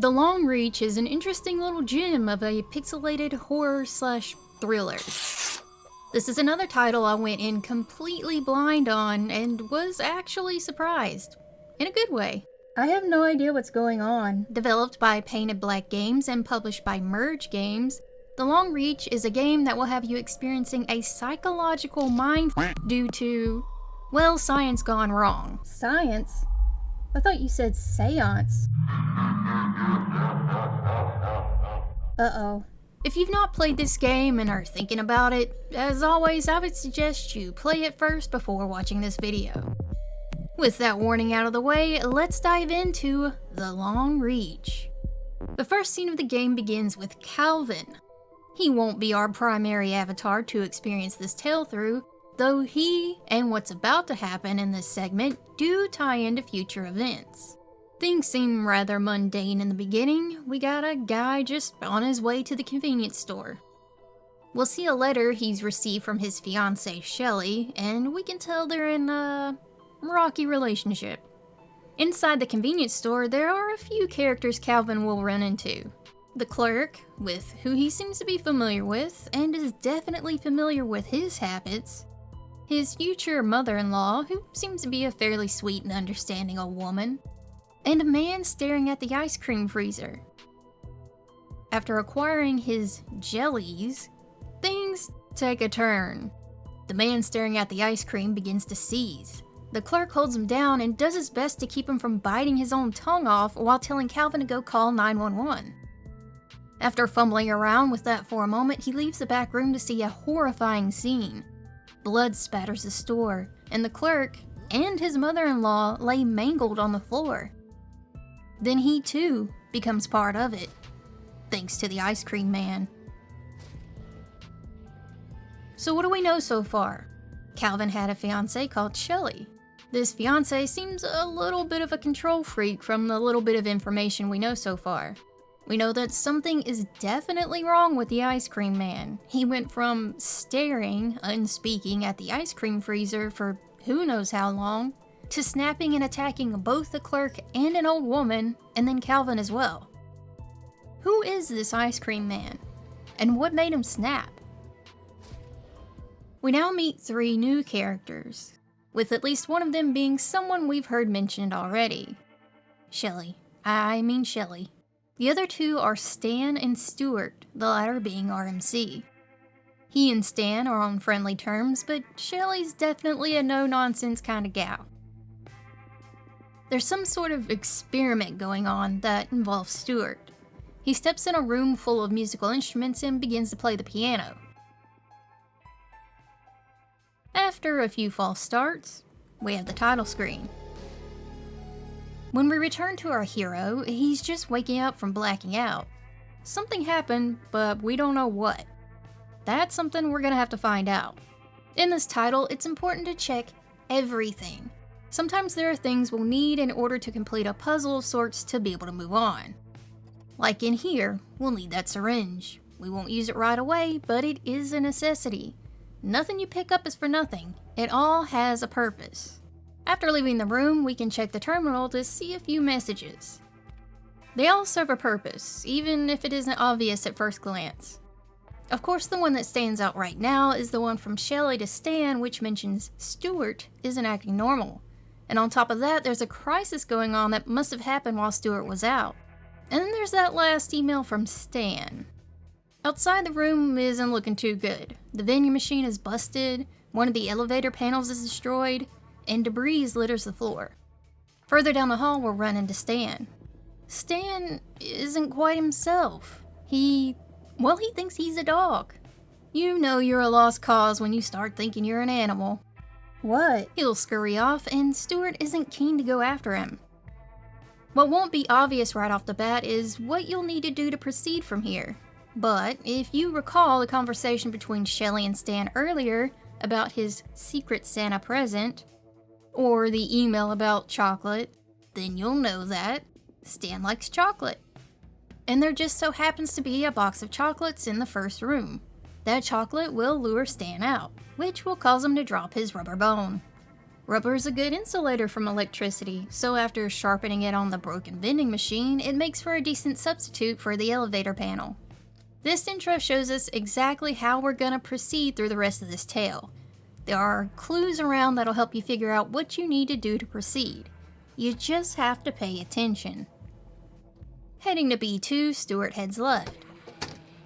The Long Reach is an interesting little gem of a pixelated horror/thriller. This is another title I went in completely blind on and was actually surprised. In a good way. I have no idea what's going on. Developed by Painted Black Games and published by Merge Games, The Long Reach is a game that will have you experiencing a psychological mind due to, well, science gone wrong. Science? I thought you said seance. Uh-oh. If you've not played this game and are thinking about it, as always, I would suggest you play it first before watching this video. With that warning out of the way, let's dive into The Long Reach. The first scene of the game begins with Calvin. He won't be our primary avatar to experience this tale through, though he and what's about to happen in this segment do tie into future events. Things seem rather mundane in the beginning. We got a guy just on his way to the convenience store. We'll see a letter he's received from his fiancée Shelly, and we can tell they're in a rocky relationship. Inside the convenience store, there are a few characters Calvin will run into. The clerk, with who he seems to be familiar with, and is definitely familiar with his habits. His future mother-in-law, who seems to be a fairly sweet and understanding old woman. And a man staring at the ice cream freezer. After acquiring his jellies, things take a turn. The man staring at the ice cream begins to seize. The clerk holds him down and does his best to keep him from biting his own tongue off while telling Calvin to go call 911. After fumbling around with that for a moment, he leaves the back room to see a horrifying scene. Blood spatters the store, and the clerk and his mother-in-law lay mangled on the floor. Then he too becomes part of it, thanks to the ice cream man. So what do we know so far? Calvin had a fiancée called Shelly. This fiancée seems a little bit of a control freak from the little bit of information we know so far. We know that something is definitely wrong with the ice cream man. He went from staring, unspeaking at the ice cream freezer for who knows how long, to snapping and attacking both the clerk and an old woman, and then Calvin as well. Who is this ice cream man? And what made him snap? We now meet 3 new characters, with at least one of them being someone we've heard mentioned already. Shelly. The other 2 are Stan and Stuart, the latter being RMC. He and Stan are on friendly terms, but Shelly's definitely a no-nonsense kind of gal. There's some sort of experiment going on that involves Stuart. He steps in a room full of musical instruments and begins to play the piano. After a few false starts, we have the title screen. When we return to our hero, he's just waking up from blacking out. Something happened, but we don't know what. That's something we're gonna have to find out. In this title, it's important to check everything. Sometimes there are things we'll need in order to complete a puzzle of sorts to be able to move on. Like in here, we'll need that syringe. We won't use it right away, but it is a necessity. Nothing you pick up is for nothing. It all has a purpose. After leaving the room, we can check the terminal to see a few messages. They all serve a purpose, even if it isn't obvious at first glance. Of course, the one that stands out right now is the one from Shelly to Stan, which mentions Stuart isn't acting normal. And on top of that, there's a crisis going on that must have happened while Stuart was out. And then there's that last email from Stan. Outside the room isn't looking too good. The vending machine is busted, one of the elevator panels is destroyed, and debris litters the floor. Further down the hall, we'll run into Stan. Stan isn't quite himself. He thinks he's a dog. You know you're a lost cause when you start thinking you're an animal. What? He'll scurry off, and Stuart isn't keen to go after him. What won't be obvious right off the bat is what you'll need to do to proceed from here. But if you recall the conversation between Shelly and Stan earlier about his secret Santa present, or the email about chocolate, then you'll know that Stan likes chocolate. And there just so happens to be a box of chocolates in the first room. That chocolate will lure Stan out, which will cause him to drop his rubber bone. Rubber is a good insulator from electricity, so after sharpening it on the broken vending machine, it makes for a decent substitute for the elevator panel. This intro shows us exactly how we're gonna proceed through the rest of this tale. There are clues around that'll help you figure out what you need to do to proceed. You just have to pay attention. Heading to B2, Stuart heads left.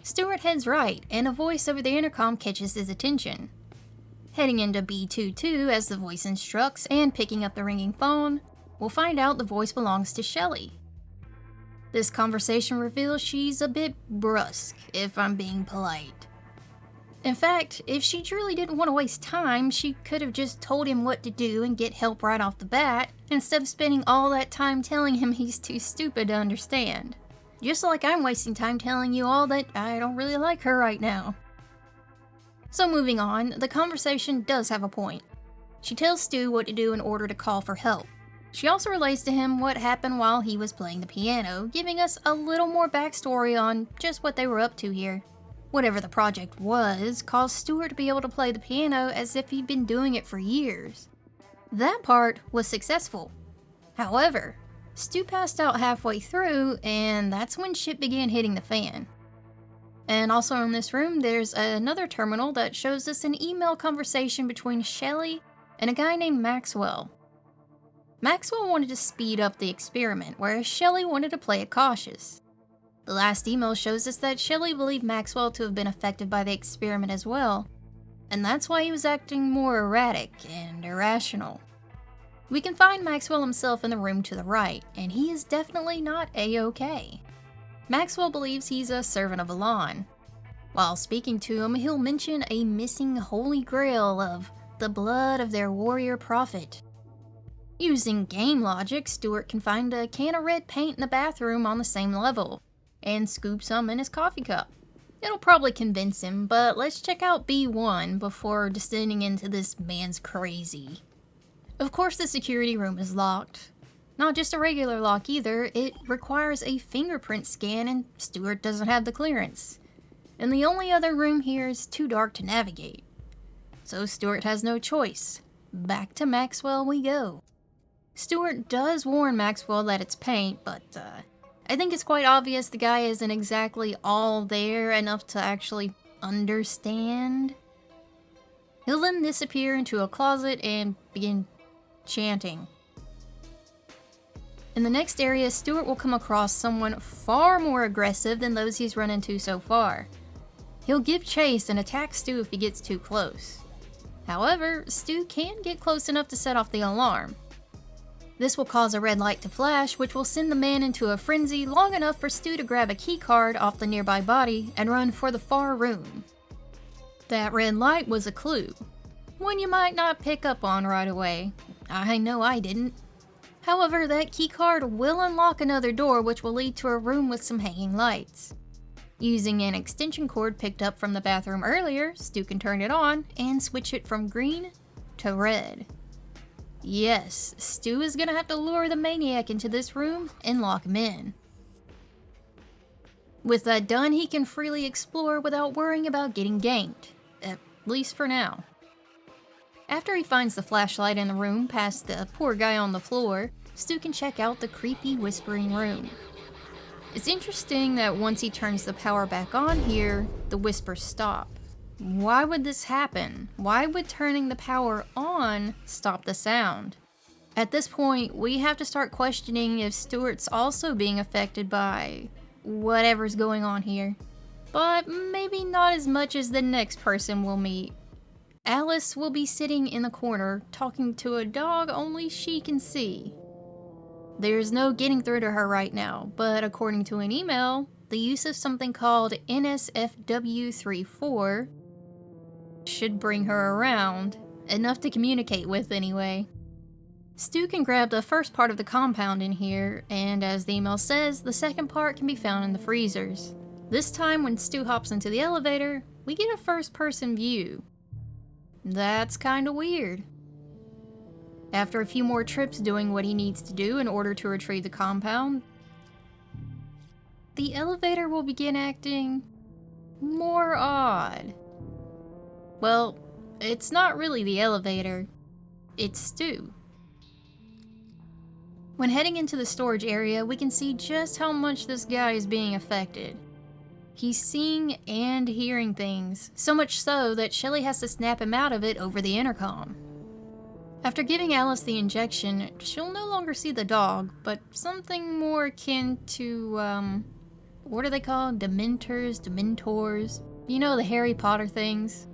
Stuart heads right, and a voice over the intercom catches his attention. Heading into B22 as the voice instructs and picking up the ringing phone, we'll find out the voice belongs to Shelly. This conversation reveals she's a bit brusque, if I'm being polite. In fact, if she truly didn't want to waste time, she could have just told him what to do and get help right off the bat, instead of spending all that time telling him he's too stupid to understand. Just like I'm wasting time telling you all that I don't really like her right now. So moving on, the conversation does have a point. She tells Stu what to do in order to call for help. She also relays to him what happened while he was playing the piano, giving us a little more backstory on just what they were up to here. Whatever the project was, caused Stuart to be able to play the piano as if he'd been doing it for years. That part was successful. However, Stu passed out halfway through, and that's when shit began hitting the fan. And also in this room, there's another terminal that shows us an email conversation between Shelly and a guy named Maxwell. Maxwell wanted to speed up the experiment, whereas Shelly wanted to play it cautious. The last email shows us that Shelly believed Maxwell to have been affected by the experiment as well, and that's why he was acting more erratic and irrational. We can find Maxwell himself in the room to the right, and he is definitely not A-OK. Maxwell believes he's a servant of Elan. While speaking to him, he'll mention a missing holy grail of the blood of their warrior prophet. Using game logic, Stuart can find a can of red paint in the bathroom on the same level, and scoop some in his coffee cup. It'll probably convince him, but let's check out B1 before descending into this man's crazy. Of course the security room is locked. Not just a regular lock either, it requires a fingerprint scan and Stuart doesn't have the clearance. And the only other room here is too dark to navigate. So Stuart has no choice. Back to Maxwell we go. Stuart does warn Maxwell that it's paint, but I think it's quite obvious the guy isn't exactly all there enough to actually understand. He'll then disappear into a closet and begin chanting. In the next area, Stuart will come across someone far more aggressive than those he's run into so far. He'll give chase and attack Stu if he gets too close. However, Stu can get close enough to set off the alarm. This will cause a red light to flash, which will send the man into a frenzy long enough for Stu to grab a keycard off the nearby body and run for the far room. That red light was a clue. One you might not pick up on right away. I know I didn't. However, that keycard will unlock another door which will lead to a room with some hanging lights. Using an extension cord picked up from the bathroom earlier, Stu can turn it on and switch it from green to red. Yes, Stu is gonna have to lure the maniac into this room and lock him in. With that done, he can freely explore without worrying about getting ganked, at least for now. After he finds the flashlight in the room past the poor guy on the floor, Stu can check out the creepy whispering room. It's interesting that once he turns the power back on here, the whispers stop. Why would this happen? Why would turning the power on stop the sound? At this point, we have to start questioning if Stuart's also being affected by whatever's going on here. But maybe not as much as the next person we'll meet. Alice will be sitting in the corner talking to a dog only she can see. There's no getting through to her right now, but according to an email, the use of something called NSFW34 should bring her around, enough to communicate with anyway. Stu can grab the first part of the compound in here, and as the email says, the second part can be found in the freezers. This time when Stu hops into the elevator, we get a first-person view. That's kinda weird. After a few more trips doing what he needs to do in order to retrieve the compound, the elevator will begin acting more odd. Well, it's not really the elevator. it's Stu. When heading into the storage area, we can see just how much this guy is being affected. He's seeing and hearing things, so much so that Shelly has to snap him out of it over the intercom. After giving Alice the injection, she'll no longer see the dog, but something more akin to, what are they called? Dementors? You know, the Harry Potter things.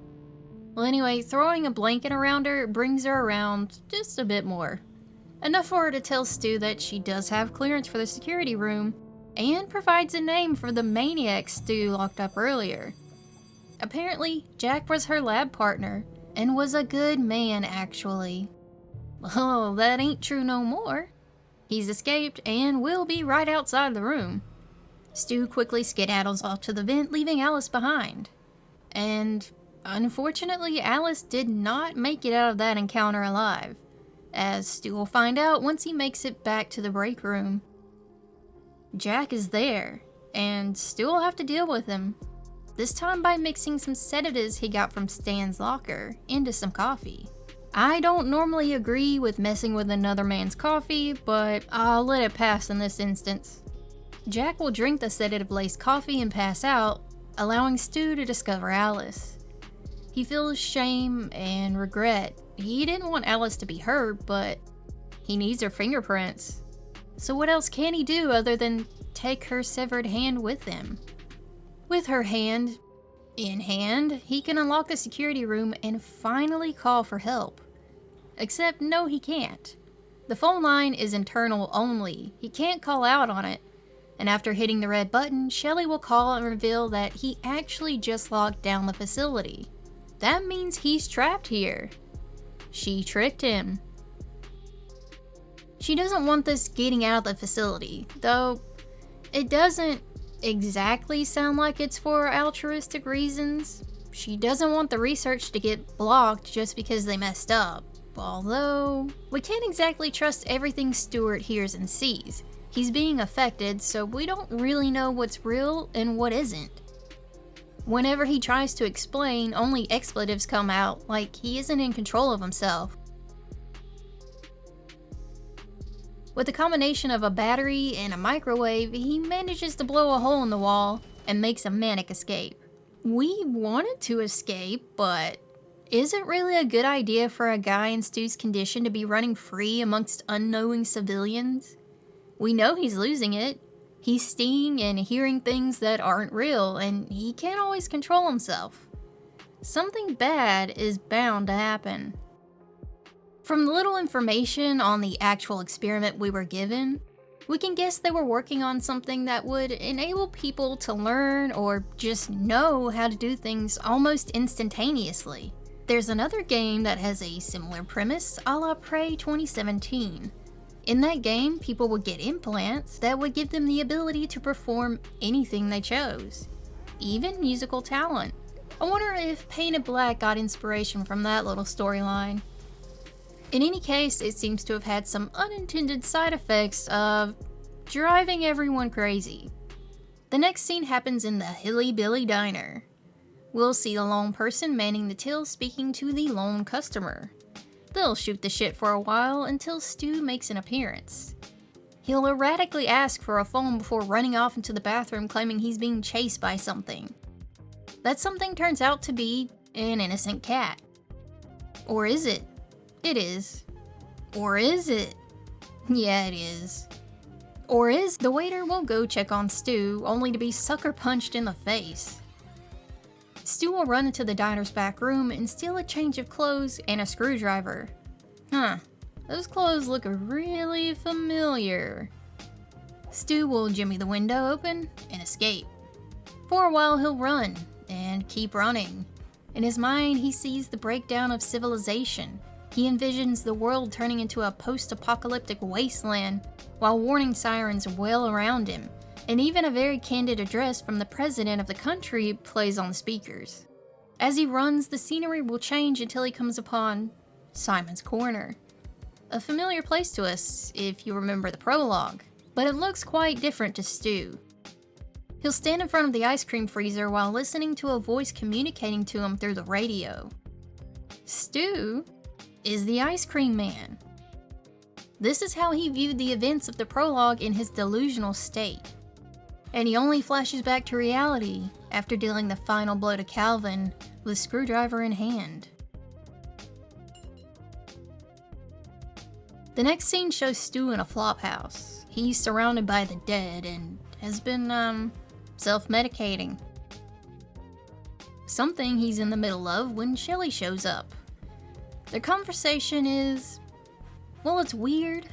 Well, anyway, throwing a blanket around her brings her around just a bit more. Enough for her to tell Stu that she does have clearance for the security room, and provides a name for the maniac Stu locked up earlier. Apparently, Jack was her lab partner, and was a good man, actually. Well, that ain't true no more. He's escaped and will be right outside the room. Stu quickly skedaddles off to the vent, leaving Alice behind. And unfortunately, Alice did not make it out of that encounter alive, as Stu will find out once he makes it back to the break room. Jack is there, and Stu will have to deal with him, this time by mixing some sedatives he got from Stan's locker into some coffee. I don't normally agree with messing with another man's coffee, but I'll let it pass in this instance. Jack will drink the sedative-laced coffee and pass out, allowing Stu to discover Alice. He feels shame and regret. He didn't want Alice to be hurt, but he needs her fingerprints. So what else can he do other than take her severed hand with him? With her hand in hand, he can unlock the security room and finally call for help. Except no, he can't. The phone line is internal only. He can't call out on it. And after hitting the red button, Shelly will call and reveal that he actually just locked down the facility. That means he's trapped here. She tricked him. She doesn't want this getting out of the facility, though it doesn't exactly sound like it's for altruistic reasons. She doesn't want the research to get blocked just because they messed up. Although, we can't exactly trust everything Stewart hears and sees. He's being affected, so we don't really know what's real and what isn't. Whenever he tries to explain, only expletives come out, like he isn't in control of himself. With a combination of a battery and a microwave, he manages to blow a hole in the wall and makes a manic escape. We wanted to escape, but is it really a good idea for a guy in Stu's condition to be running free amongst unknowing civilians? We know he's losing it. He's seeing and hearing things that aren't real, and he can't always control himself. Something bad is bound to happen. From the little information on the actual experiment we were given, we can guess they were working on something that would enable people to learn or just know how to do things almost instantaneously. There's another game that has a similar premise, a la Prey 2017. In that game, people would get implants that would give them the ability to perform anything they chose, even musical talent. I wonder if Painted Black got inspiration from that little storyline. In any case, it seems to have had some unintended side effects of driving everyone crazy. The next scene happens in the Hilly Billy Diner. We'll see the lone person manning the till speaking to the lone customer. They'll shoot the shit for a while until Stu makes an appearance. He'll erratically ask for a phone before running off into the bathroom claiming he's being chased by something. That something turns out to be an innocent cat. Or is it? It is. Or is it? Yeah, it is. Or is the waiter will go check on Stu, only to be sucker punched in the face. Stu will run into the diner's back room and steal a change of clothes and a screwdriver. Those clothes look really familiar. Stu will jimmy the window open and escape. For a while he'll run, and keep running. In his mind, he sees the breakdown of civilization. He envisions the world turning into a post-apocalyptic wasteland, while warning sirens wail around him, and even a very candid address from the president of the country plays on the speakers. As he runs, the scenery will change until he comes upon Simon's Corner. A familiar place to us, if you remember the prologue, but it looks quite different to Stu. He'll stand in front of the ice cream freezer while listening to a voice communicating to him through the radio. Stu is the Ice Cream Man. This is how he viewed the events of the prologue in his delusional state. And he only flashes back to reality after dealing the final blow to Calvin with a screwdriver in hand. The next scene shows Stu in a flop house. He's surrounded by the dead and has been, self-medicating. Something he's in the middle of when Shelly shows up. Their conversation is, well, it's weird.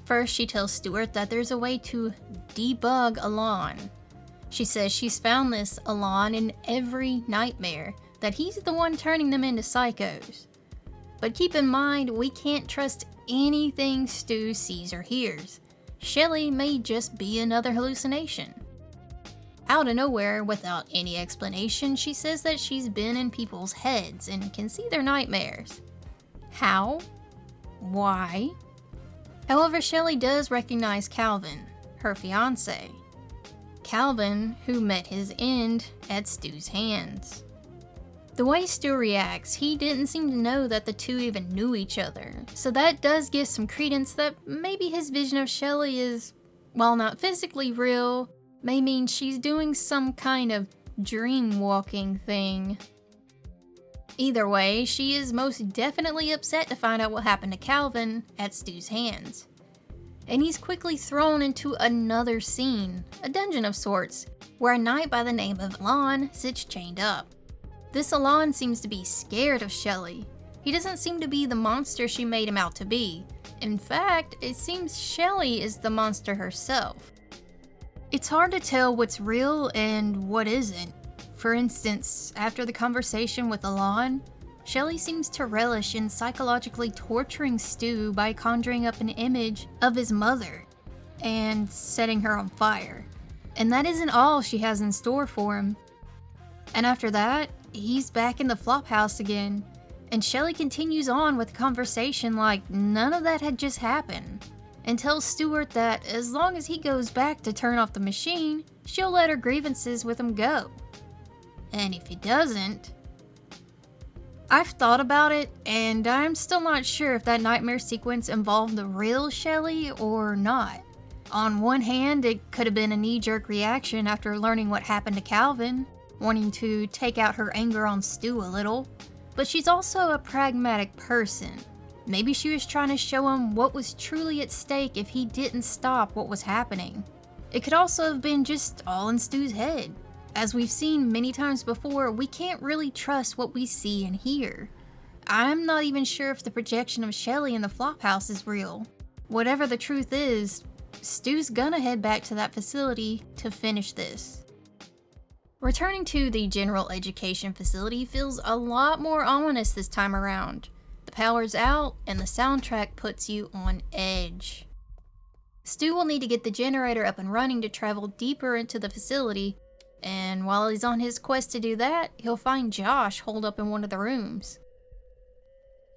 First, she tells Stuart that there's a way to debug Alon. She says she's found this Alon in every nightmare, that he's the one turning them into psychos. But keep in mind, we can't trust anything Stu sees or hears. Shelly may just be another hallucination. Out of nowhere, without any explanation, she says that she's been in people's heads and can see their nightmares. How? Why? However, Shelly does recognize Calvin, her fiancé. Calvin, who met his end at Stu's hands. The way Stu reacts, he didn't seem to know that the two even knew each other, so that does give some credence that maybe his vision of Shelly is, while not physically real, may mean she's doing some kind of dream-walking thing. Either way, she is most definitely upset to find out what happened to Calvin at Stu's hands. And he's quickly thrown into another scene, a dungeon of sorts, where a knight by the name of Alon sits chained up. This Alon seems to be scared of Shelly. He doesn't seem to be the monster she made him out to be. In fact, it seems Shelly is the monster herself. It's hard to tell what's real and what isn't. For instance, after the conversation with Alon, Shelly seems to relish in psychologically torturing Stu by conjuring up an image of his mother and setting her on fire. And that isn't all she has in store for him. And after that, he's back in the flophouse again, and Shelly continues on with the conversation like none of that had just happened, and tells Stuart that as long as he goes back to turn off the machine, she'll let her grievances with him go. And if he doesn't... I've thought about it, and I'm still not sure if that nightmare sequence involved the real Shelly or not. On one hand, it could have been a knee-jerk reaction after learning what happened to Calvin, wanting to take out her anger on Stu a little, but she's also a pragmatic person. Maybe she was trying to show him what was truly at stake if he didn't stop what was happening. It could also have been just all in Stu's head. As we've seen many times before, we can't really trust what we see and hear. I'm not even sure if the projection of Shelly in the flophouse is real. Whatever the truth is, Stu's gonna head back to that facility to finish this. Returning to the general education facility feels a lot more ominous this time around. The power's out, and the soundtrack puts you on edge. Stu will need to get the generator up and running to travel deeper into the facility, and while he's on his quest to do that, he'll find Josh holed up in one of the rooms.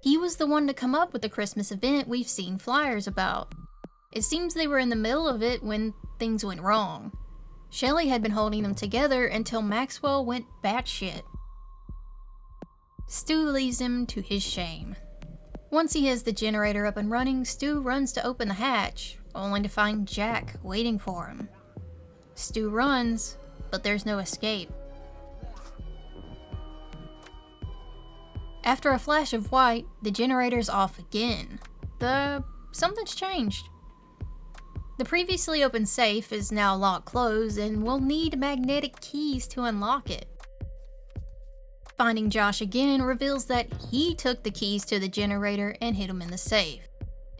He was the one to come up with the Christmas event we've seen flyers about. It seems they were in the middle of it when things went wrong. Shelly had been holding them together until Maxwell went batshit. Stu leaves him to his shame. Once he has the generator up and running, Stu runs to open the hatch, only to find Jack waiting for him. Stu runs, but there's no escape. After a flash of white, the generator's off again. Something's changed. The previously open safe is now locked closed and will need magnetic keys to unlock it. Finding Josh again reveals that he took the keys to the generator and hid them in the safe.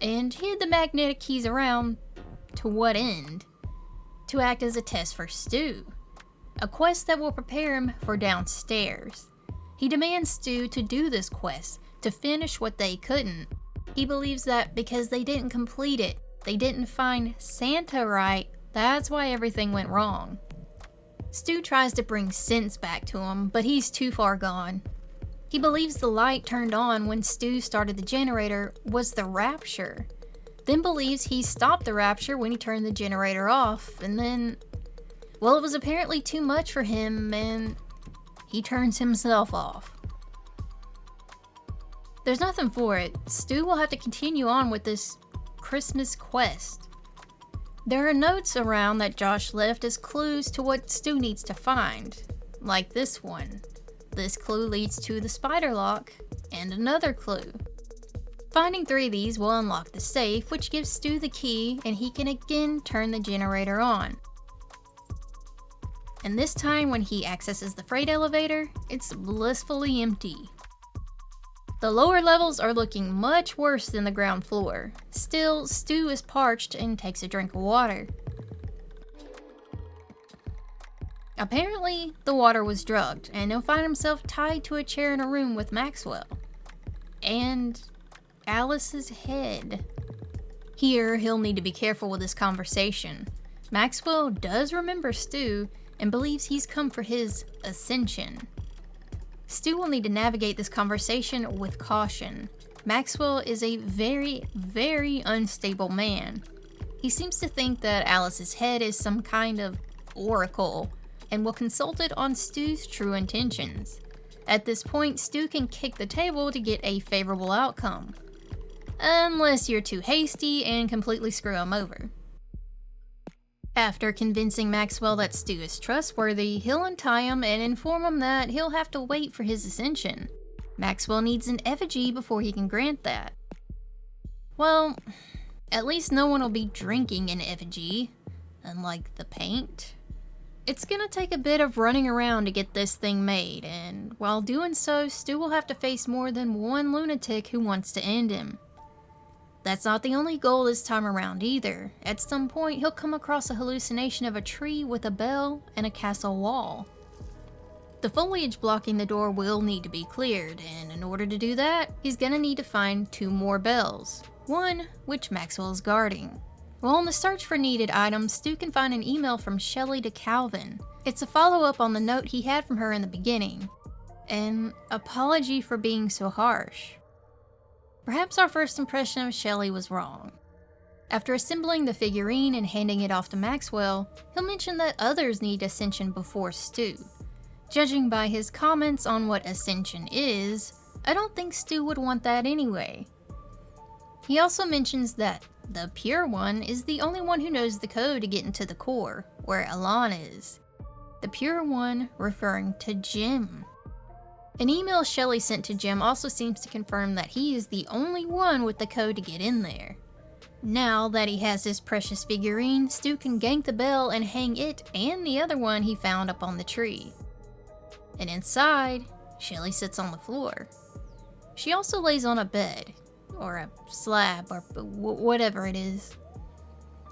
And hid the magnetic keys around, to what end? To act as a test for Stu. A quest that will prepare him for downstairs. He demands Stu to do this quest, to finish what they couldn't. He believes that because they didn't complete it, they didn't find Santa right, that's why everything went wrong. Stu tries to bring sense back to him, but he's too far gone. He believes the light turned on when Stu started the generator was the rapture, then believes he stopped the rapture when he turned the generator off, and then, well, it was apparently too much for him and he turns himself off. There's nothing for it. Stu will have to continue on with this Christmas quest. There are notes around that Josh left as clues to what Stu needs to find, like this one. This clue leads to the spider lock, and another clue. Finding 3 of these will unlock the safe, which gives Stu the key, and he can again turn the generator on. And this time when he accesses the freight elevator, it's blissfully empty. The lower levels are looking much worse than the ground floor. Still, Stu is parched and takes a drink of water. Apparently, the water was drugged, and he'll find himself tied to a chair in a room with Maxwell. And Alice's head. Here, he'll need to be careful with his conversation. Maxwell does remember Stu and believes he's come for his ascension. Stu will need to navigate this conversation with caution. Maxwell is a very, very unstable man. He seems to think that Alice's head is some kind of oracle and will consult it on Stu's true intentions. At this point, Stu can kick the table to get a favorable outcome. Unless you're too hasty and completely screw him over. After convincing Maxwell that Stu is trustworthy, he'll untie him and inform him that he'll have to wait for his ascension. Maxwell needs an effigy before he can grant that. Well, at least no one will be drinking an effigy, unlike the paint. It's gonna take a bit of running around to get this thing made, and while doing so, Stu will have to face more than one lunatic who wants to end him. That's not the only goal this time around either. At some point, he'll come across a hallucination of a tree with a bell and a castle wall. The foliage blocking the door will need to be cleared, and in order to do that, he's gonna need to find 2 more bells, one which Maxwell is guarding. While on the search for needed items, Stu can find an email from Shelley to Calvin. It's a follow-up on the note he had from her in the beginning. An apology for being so harsh. Perhaps our first impression of Shelley was wrong. After assembling the figurine and handing it off to Maxwell, he'll mention that others need ascension before Stu. Judging by his comments on what ascension is, I don't think Stu would want that anyway. He also mentions that the Pure One is the only one who knows the code to get into the core, where Elan is. The Pure One referring to Jim. An email Shelley sent to Jim also seems to confirm that he is the only one with the code to get in there. Now that he has his precious figurine, Stu can gank the bell and hang it and the other one he found up on the tree. And inside, Shelley sits on the floor. She also lays on a bed, or a slab, or whatever it is.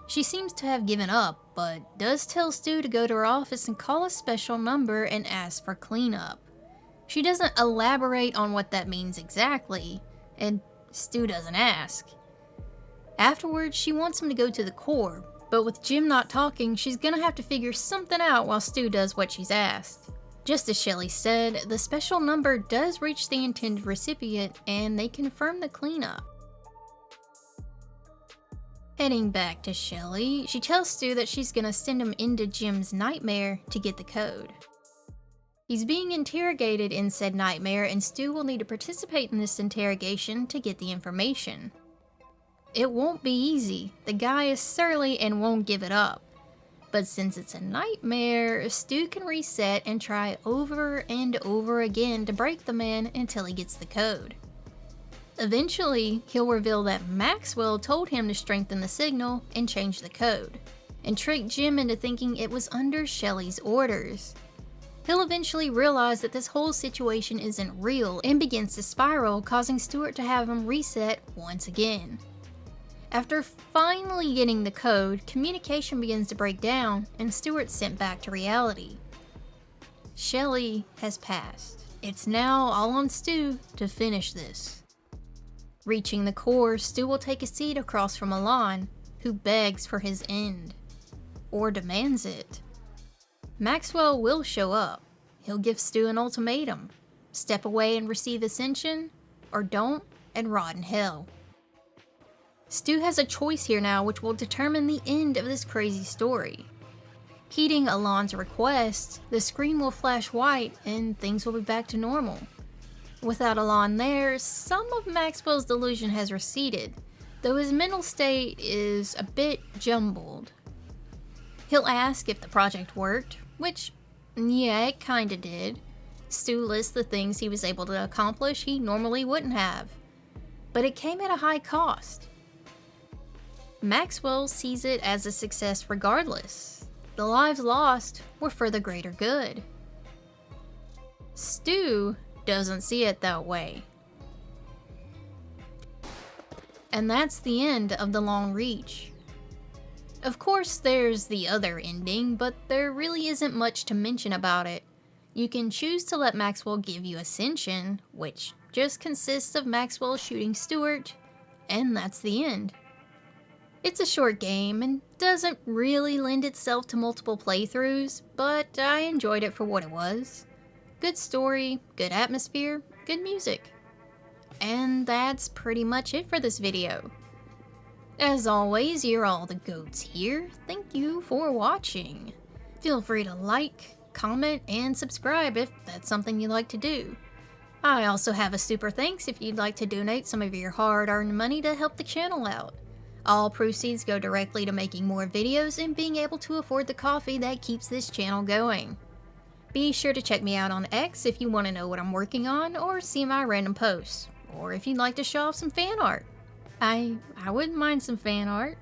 She seems to have given up, but does tell Stu to go to her office and call a special number and ask for cleanup. She doesn't elaborate on what that means exactly, and Stu doesn't ask. Afterwards, she wants him to go to the core, but with Jim not talking, she's gonna have to figure something out while Stu does what she's asked. Just as Shelley said, the special number does reach the intended recipient, and they confirm the cleanup. Heading back to Shelley, she tells Stu that she's gonna send him into Jim's nightmare to get the code. He's being interrogated in said nightmare, and Stu will need to participate in this interrogation to get the information. It won't be easy. The guy is surly and won't give it up. But since it's a nightmare, Stu can reset and try over and over again to break the man until he gets the code. Eventually, he'll reveal that Maxwell told him to strengthen the signal and change the code, and trick Jim into thinking it was under Shelley's orders. He'll eventually realize that this whole situation isn't real and begins to spiral, causing Stuart to have him reset once again. After finally getting the code, communication begins to break down and Stuart's sent back to reality. Shelley has passed. It's now all on Stu to finish this. Reaching the core, Stu will take a seat across from Elan, who begs for his end, or demands it. Maxwell will show up. He'll give Stu an ultimatum. Step away and receive ascension, or don't and rot in hell. Stu has a choice here now which will determine the end of this crazy story. Heeding Elan's request, the screen will flash white and things will be back to normal. Without a lawn there, some of Maxwell's delusion has receded, though his mental state is a bit jumbled. He'll ask if the project worked, which, yeah, it kinda did. Stu lists the things he was able to accomplish he normally wouldn't have. But it came at a high cost. Maxwell sees it as a success regardless. The lives lost were for the greater good. Stu doesn't see it that way. And that's the end of The Long Reach. Of course, there's the other ending, but there really isn't much to mention about it. You can choose to let Maxwell give you Ascension, which just consists of Maxwell shooting Stuart, and that's the end. It's a short game and doesn't really lend itself to multiple playthroughs, but I enjoyed it for what it was. Good story, good atmosphere, good music. And that's pretty much it for this video. As always, you're all the goats here. Thank you for watching. Feel free to like, comment, and subscribe if that's something you'd like to do. I also have a super thanks if you'd like to donate some of your hard-earned money to help the channel out. All proceeds go directly to making more videos and being able to afford the coffee that keeps this channel going. Be sure to check me out on X if you want to know what I'm working on or see my random posts, or if you'd like to show off some fan art. I wouldn't mind some fan art.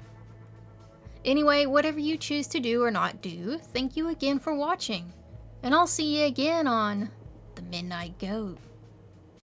Anyway, whatever you choose to do or not do, thank you again for watching, and I'll see you again on The Midnight Goat.